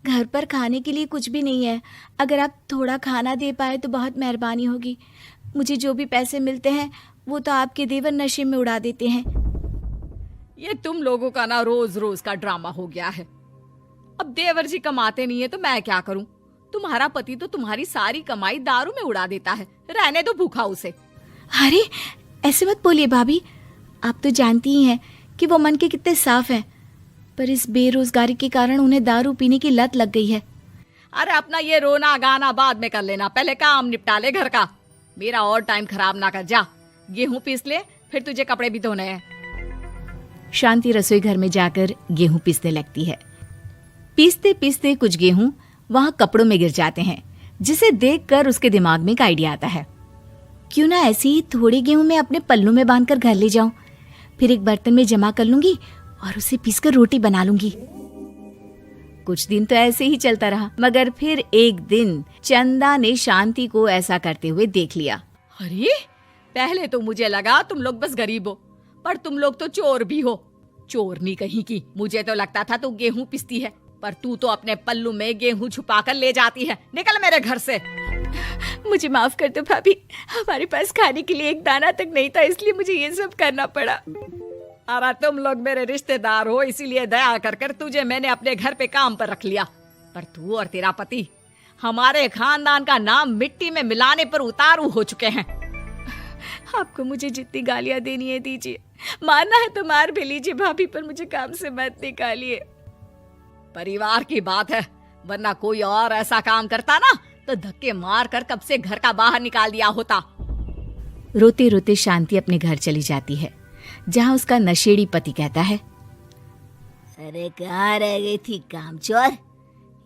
घर पर खाने के लिए कुछ भी नहीं है। अगर आप थोड़ा खाना दे पाए तो बहुत मेहरबानी होगी। मुझे जो भी पैसे मिलते हैं वो तो आपके देवर नशे में उड़ा देते हैं। ये तुम लोगों का ना रोज रोज का ड्रामा हो गया है। अब देवर जी कमाते नहीं है तो मैं क्या करूं? तुम्हारा पति तो तुम्हारी सारी कमाई दारू में उड़ा देता है। रहने दो भूखा उसे। अरे ऐसे मत बोलिए भाभी, आप तो जानती ही हैं कि वो मन के कितने साफ हैं, पर इस बेरोजगारी के कारण उन्हें दारू पीने की लत लग गई है। अरे अपना ये रोना गाना बाद में कर लेना, पहले काम निपटा ले घर का। मेरा और टाइम खराब ना कर। जा गेहूं पीस ले, फिर तुझे कपड़े भी धोने हैं। शांति रसोई घर में जाकर गेहूं पीसने लगती है। पीसते पीसते कुछ गेहूं वहां कपड़ों में गिर जाते हैं, जिसे देखकर उसके दिमाग में एक आइडिया आता है। क्यों ना ऐसे ही थोड़े गेहूं मैं अपने पल्लू में बांधकर घर ले जाऊं, फिर एक बर्तन में जमा कर लूंगी और उसे पीसकर रोटी बना लूंगी। कुछ दिन तो ऐसे ही चलता रहा, मगर फिर एक दिन चंदा ने शांति को ऐसा करते हुए देख लिया। अरे पहले तो मुझे लगा तुम लोग बस गरीब हो, पर तुम लोग तो चोर भी हो। चोरनी कहीं की। मुझे तो लगता था तू गेहूं पिसती है, पर तू तो अपने पल्लू में गेहूं छुपा कर ले जाती है। निकल मेरे घर से। मुझे माफ कर दो भाभी, हमारे पास खाने के लिए एक दाना तक नहीं था, इसलिए मुझे ये सब करना पड़ा। अरे तुम लोग मेरे रिश्तेदार हो, इसीलिए दया कर कर तुझे मैंने अपने घर पे काम पर रख लिया, पर तू और तेरा पति हमारे खानदान का नाम मिट्टी में मिलाने पर उतारू हो चुके हैं। आपको मुझे जितनी गालियां देनी है दीजिए, मारना है तो मार भी लीजिए भाभी, पर मुझे काम से मत निकालिए। परिवार की बात है, वरना कोई और ऐसा काम करता ना तो धक्के मार कर कब से घर का बाहर निकाल दिया होता। रोते रोते शांति अपने घर चली जाती है, जहाँ उसका नशेड़ी पति कहता है, अरे कहाँ रह गई थी कामचोर?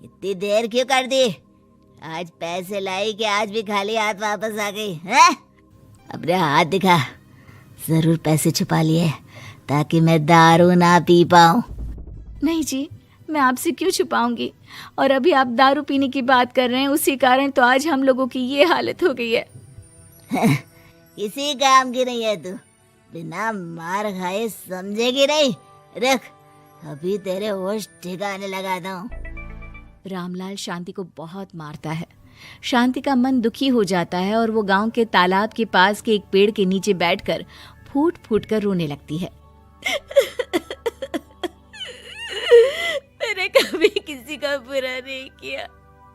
इतनी देर क्यों कर दी? आज पैसे लाई कि आज भी खाली हाथ वापस आ गई है? अपने हाथ दिखा। जरूर पैसे छुपा लिए ताकि मैं दारू ना पी पाऊं। नहीं जी, मैं आपसे क्यों छुपाऊंगी, और अभी आप दारू पीने की बात कर रहे हैं, उसी कारण तो आज हम लोगों की ये हालत हो गई है। किसी काम की नहीं है तू, बिना मार खाए समझेगी नहीं। रख, अभी तेरे होश ठिकाने लगाता हूँ। रामलाल शांति को बहुत मारता है। शांति का मन दुखी हो जाता है और वो गांव के तालाब के पास के एक पेड़ के नीचे बैठकर फूट फूट कर रोने लगती है। मैंने कभी किसी का बुरा नहीं किया,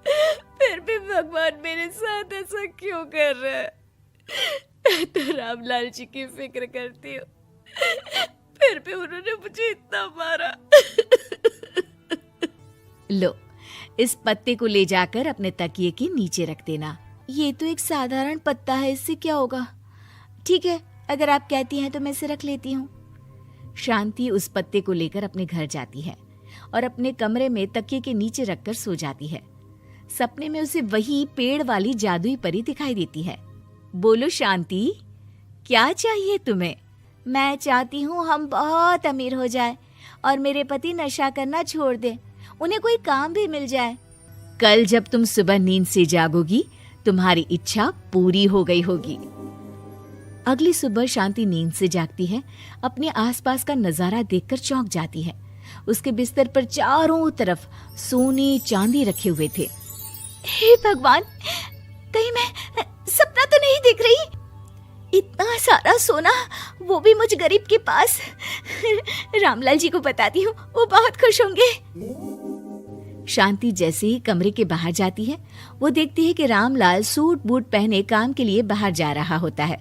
फिर भी भगवान मेरे साथ ऐसा क्यों कर रहा है? मैं तो रामलाल जी की फिक्र करती हूँ, फिर भी उन्होंने मुझे इतना मारा। लो, इस पत्ते को ले जाकर अपने तकिए के नीचे रख देना। ये तो एक साधारण पत्ता है, इससे क्या होगा? ठीक है, अगर आप कहती हैं तो मैं इसे रख लेती हूँ। शांति उस पत्ते को लेकर अपने घर जाती है और अपने कमरे में तकिए के नीचे रखकर सो जाती है। सपने में उसे वही पेड़ वाली जादुई परी दिखाई देती है। बोलो शांति, क्या चाहिए तुम्हें? मैं चाहती हूँ हम बहुत अमीर हो जाए और मेरे पति नशा करना छोड़ दें, उन्हें कोई काम भी मिल जाए। कल जब तुम सुबह नींद से जागोगी, तुम्हारी इच्छा पूरी हो गई होगी। अगली सुबह शांति नींद से जागती है। अपने आसपास का नजारा देखकर चौंक जाती है। उसके बिस्तर पर चारों तरफ सोने चांदी रखे हुए थे। हे भगवान, कहीं मैं सपना तो नहीं देख रही? इतना सारा सोना, वो भी मुझ गरीब के पास। रामलाल जी को बताती हूँ, वो बहुत खुश होंगे। शांति जैसे ही कमरे के बाहर जाती है, वो देखती है कि रामलाल सूट बूट पहने काम के लिए बाहर जा रहा होता है।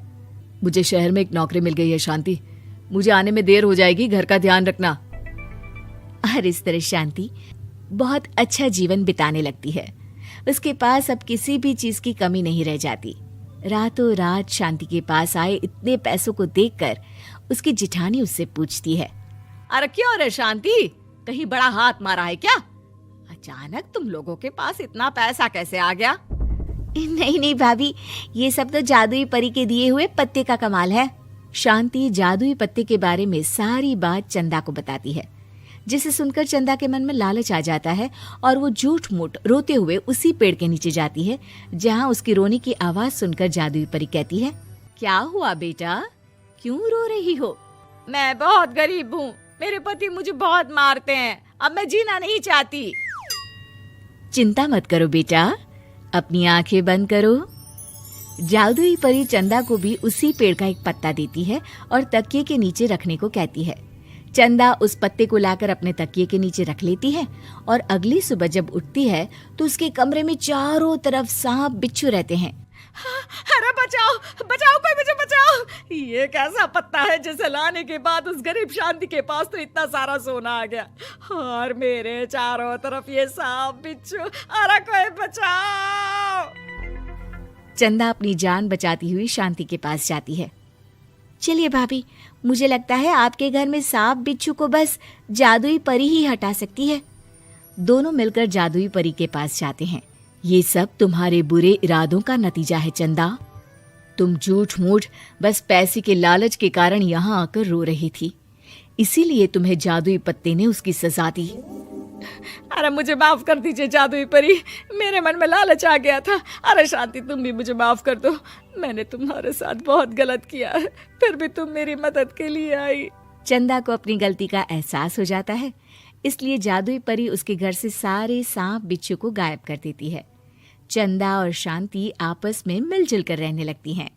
मुझे शहर में एक नौकरी मिल गई है शांति, मुझे आने में देर हो जाएगी, घर का ध्यान रखना। और इस तरह शांति बहुत अच्छा जीवन बिताने लगती है। उसके पास अब किसी भी चीज की कमी नहीं रह जाती। रातों रात शांति के पास आए इतने पैसों को देखकर उसकी जिठानी उससे पूछती है, अरे क्यों रे शांति, कहीं बड़ा हाथ मारा है क्या? अचानक तुम लोगों के पास इतना पैसा कैसे आ गया? नहीं नहीं भाभी, ये सब तो जादुई परी के दिए हुए पत्ते का कमाल है। शांति जादुई पत्ते के बारे में सारी बात चंदा को बताती है, जिसे सुनकर चंदा के मन में लालच आ जाता है और वो झूठ मूठ रोते हुए उसी पेड़ के नीचे जाती है, जहाँ उसकी रोने की आवाज सुनकर जादुई परी कहती है, क्या हुआ बेटा, क्यों रो रही हो? मैं बहुत गरीब हूँ, मेरे पति मुझे बहुत मारते हैं, अब मैं जीना नहीं चाहती। चिंता मत करो बेटा, अपनी आंखें बंद करो। जादुई परी चंदा को भी उसी पेड़ का एक पत्ता देती है और तकिए के नीचे रखने को कहती है। चंदा उस पत्ते को लाकर अपने तकिए के नीचे रख लेती है और अगली सुबह जब उठती है तो उसके कमरे में चारों तरफ सांप बिच्छू रहते हैं। अरे बचाओ बचाओ, कोई मुझे बचाओ। ये कैसा पत्ता है जिसे लाने के बाद उस गरीब शांति के पास तो इतना सारा सोना आ गया, और मेरे चारों तरफ ये सांप बिच्छू। अरे कोई बचाओ। चंदा अपनी जान बचाती हुई शांति के पास जाती है। चलिए भाभी, मुझे लगता है आपके घर में सांप बिच्छू को बस जादुई परी ही हटा सकती है। दोनों मिलकर जादुई परी के पास जाते हैं। ये सब तुम्हारे बुरे इरादों का नतीजा है चंदा। तुम झूठ मूठ बस पैसे के लालच के कारण यहाँ आकर रो रही थी, इसीलिए तुम्हें जादुई पत्ते ने उसकी सजा दी। अरे मुझे माफ कर दीजिए जादुई परी, मेरे मन में लालच आ गया था। अरे शांति, तुम भी मुझे माफ कर दो, मैंने तुम्हारे साथ बहुत गलत किया है, फिर भी तुम मेरी मदद के लिए आई। चंदा को अपनी गलती का एहसास हो जाता है, इसलिए जादुई परी उसके घर से सारे सांप बिच्छू को गायब कर देती है। चंदा और शांति आपस में मिलजुल कर रहने लगती हैं।